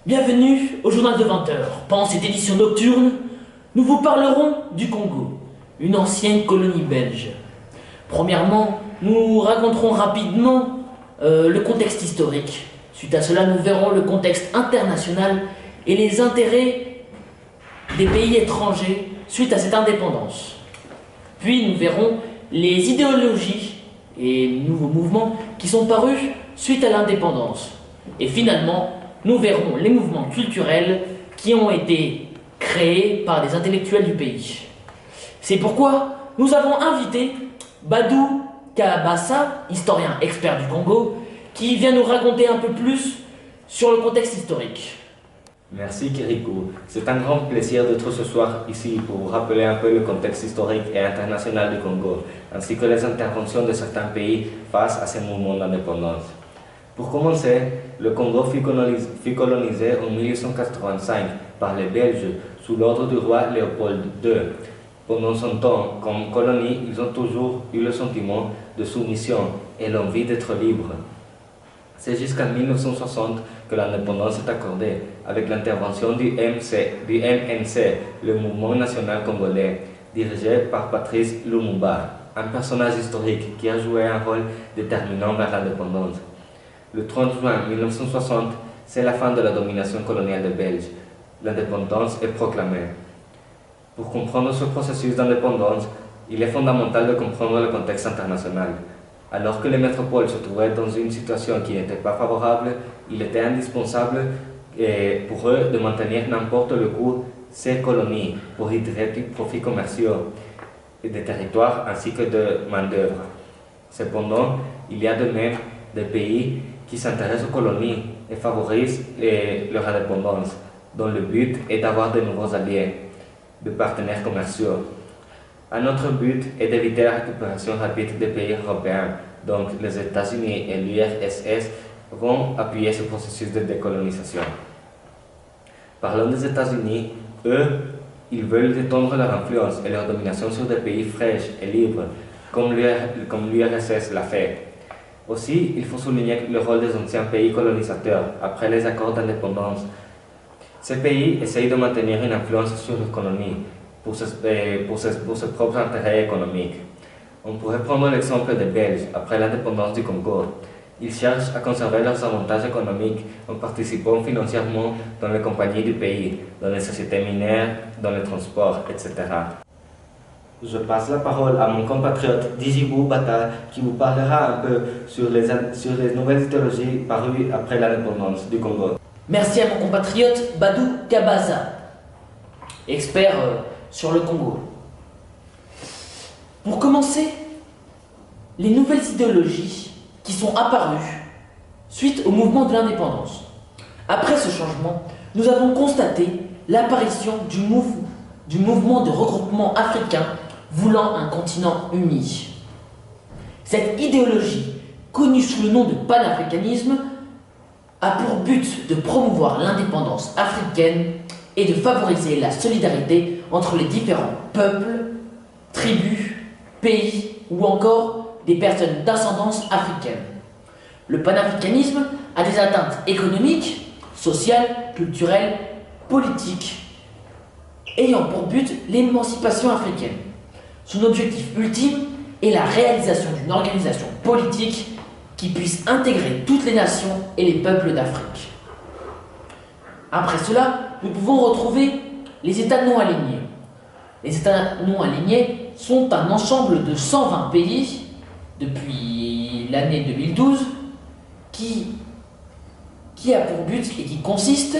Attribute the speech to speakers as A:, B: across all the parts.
A: Bienvenue au journal de 20 h. Pendant cette édition nocturne, nous vous parlerons du Congo, une ancienne colonie belge. Premièrement, nous raconterons rapidement le contexte historique. Suite à cela, nous verrons le contexte international et les intérêts des pays étrangers suite à cette indépendance. Puis nous verrons les idéologies et nouveaux mouvements qui sont parus suite à l'indépendance. Et finalement, nous verrons les mouvements culturels qui ont été créés par des intellectuels du pays. C'est pourquoi nous avons invité Badou Kabassa, historien expert du Congo, qui vient nous raconter un peu plus sur le contexte historique.
B: Merci Kirikou. C'est un grand plaisir d'être ce soir ici pour vous rappeler un peu le contexte historique et international du Congo, ainsi que les interventions de certains pays face à ces mouvements d'indépendance. Pour commencer, le Congo fut colonisé en 1885 par les Belges sous l'ordre du roi Léopold II. Pendant son temps comme colonie, ils ont toujours eu le sentiment de soumission et l'envie d'être libres. C'est jusqu'en 1960 que l'indépendance est accordée, avec l'intervention du MNC, le Mouvement national congolais, dirigé par Patrice Lumumba, un personnage historique qui a joué un rôle déterminant vers l'indépendance. Le 30 juin 1960, c'est la fin de la domination coloniale des Belges. L'indépendance est proclamée. Pour comprendre ce processus d'indépendance, il est fondamental de comprendre le contexte international. Alors que les métropoles se trouvaient dans une situation qui n'était pas favorable, il était indispensable pour eux de maintenir n'importe le coût ces colonies pour y tirer des profits commerciaux et des territoires ainsi que de main-d'œuvre. Cependant, il y a de même des pays qui s'intéressent aux colonies et favorisent leur indépendance, dont le but est d'avoir de nouveaux alliés, de partenaires commerciaux. Un autre but est d'éviter la récupération rapide des pays européens, donc les États-Unis et l'URSS vont appuyer ce processus de décolonisation. Parlant des États-Unis, eux, ils veulent étendre leur influence et leur domination sur des pays fraîches et libres, comme l'URSS l'a fait. Aussi, il faut souligner le rôle des anciens pays colonisateurs après les accords d'indépendance. Ces pays essayent de maintenir une influence sur l'économie pour ses propres intérêts économiques. On pourrait prendre l'exemple des Belges après l'indépendance du Congo. Ils cherchent à conserver leurs avantages économiques en participant financièrement dans les compagnies du pays, dans les sociétés minières, dans les transports, etc. Je passe la parole à mon compatriote Djibou Bata qui vous parlera un peu sur les nouvelles idéologies parues après l'indépendance du Congo.
A: Merci à mon compatriote Badou Kabassa, expert sur le Congo. Pour commencer, les nouvelles idéologies qui sont apparues suite au mouvement de l'indépendance. Après ce changement, nous avons constaté l'apparition du mouvement de regroupement africain voulant un continent uni. Cette idéologie, connue sous le nom de panafricanisme, a pour but de promouvoir l'indépendance africaine et de favoriser la solidarité entre les différents peuples, tribus, pays ou encore des personnes d'ascendance africaine. Le panafricanisme a des atteintes économiques, sociales, culturelles, politiques, ayant pour but l'émancipation africaine. Son objectif ultime est la réalisation d'une organisation politique qui puisse intégrer toutes les nations et les peuples d'Afrique. Après cela, nous pouvons retrouver les États non alignés. Les États non alignés sont un ensemble de 120 pays depuis l'année 2012 qui a pour but et qui consiste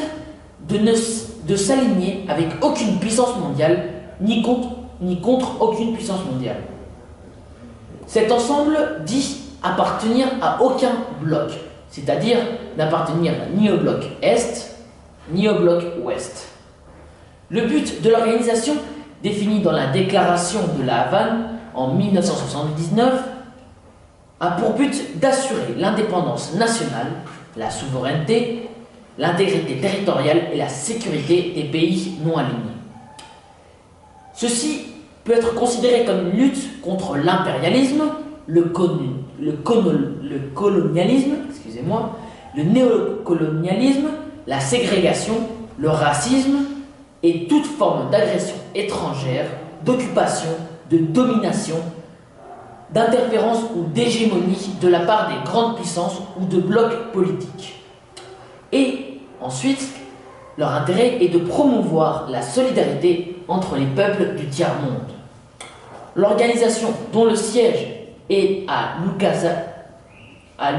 A: de s'aligner avec aucune puissance mondiale ni contre aucune puissance mondiale. Cet ensemble dit appartenir à aucun bloc, c'est-à-dire n'appartenir ni au bloc Est ni au bloc Ouest. Le but de l'organisation, défini dans la déclaration de La Havane en 1979, a pour but d'assurer l'indépendance nationale, la souveraineté, l'intégrité territoriale et la sécurité des pays non alignés. Ceci peut être considéré comme une lutte contre l'impérialisme, le colonialisme, le néocolonialisme la ségrégation, le racisme et toute forme d'agression étrangère, d'occupation, de domination, d'interférence ou d'hégémonie de la part des grandes puissances ou de blocs politiques. Et ensuite, leur intérêt est de promouvoir la solidarité entre les peuples du tiers-monde. L'organisation, dont le siège est à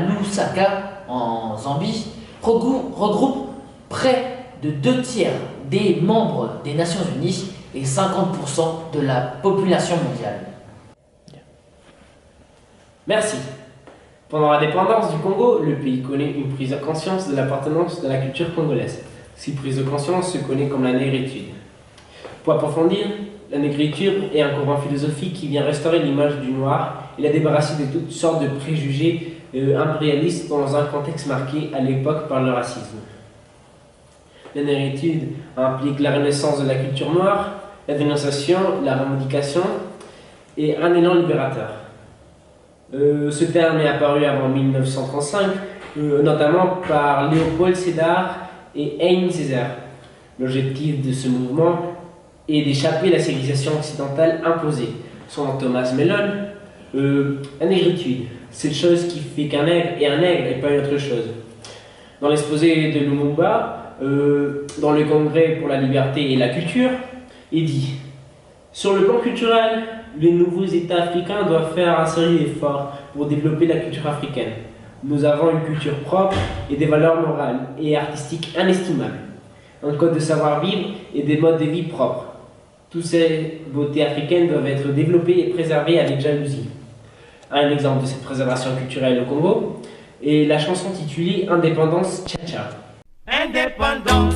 A: Lusaka, en Zambie, regroupe près de 2/3 des membres des Nations Unies et 50% de la population mondiale.
C: Merci. Pendant l'indépendance du Congo, le pays connaît une prise de conscience de l'appartenance de la culture congolaise. Cette prise de conscience se connaît comme la négritude. Pour approfondir, la négritude est un courant philosophique qui vient restaurer l'image du noir et la débarrasser de toutes sortes de préjugés impérialistes dans un contexte marqué à l'époque par le racisme. La négritude implique la renaissance de la culture noire, la dénonciation, la revendication et un élan libérateur. Ce terme est apparu avant 1935, notamment par Léopold Sédar et Aimé Césaire. L'objectif de ce mouvement est d'échapper à la civilisation occidentale imposée. Selon Thomas Mellon, la négritude, c'est cette chose qui fait qu'un nègre est un nègre et pas une autre chose. Dans l'exposé de Lumumba, dans le Congrès pour la liberté et la culture, il dit « Sur le plan culturel, les nouveaux États africains doivent faire un sérieux effort pour développer la culture africaine. Nous avons une culture propre et des valeurs morales et artistiques inestimables, un code de savoir-vivre et des modes de vie propres. Toutes ces beautés africaines doivent être développées et préservées avec jalousie. » Un exemple de cette préservation culturelle au Congo est la chanson titulée Indépendance Tcha-Tcha. Indépendance.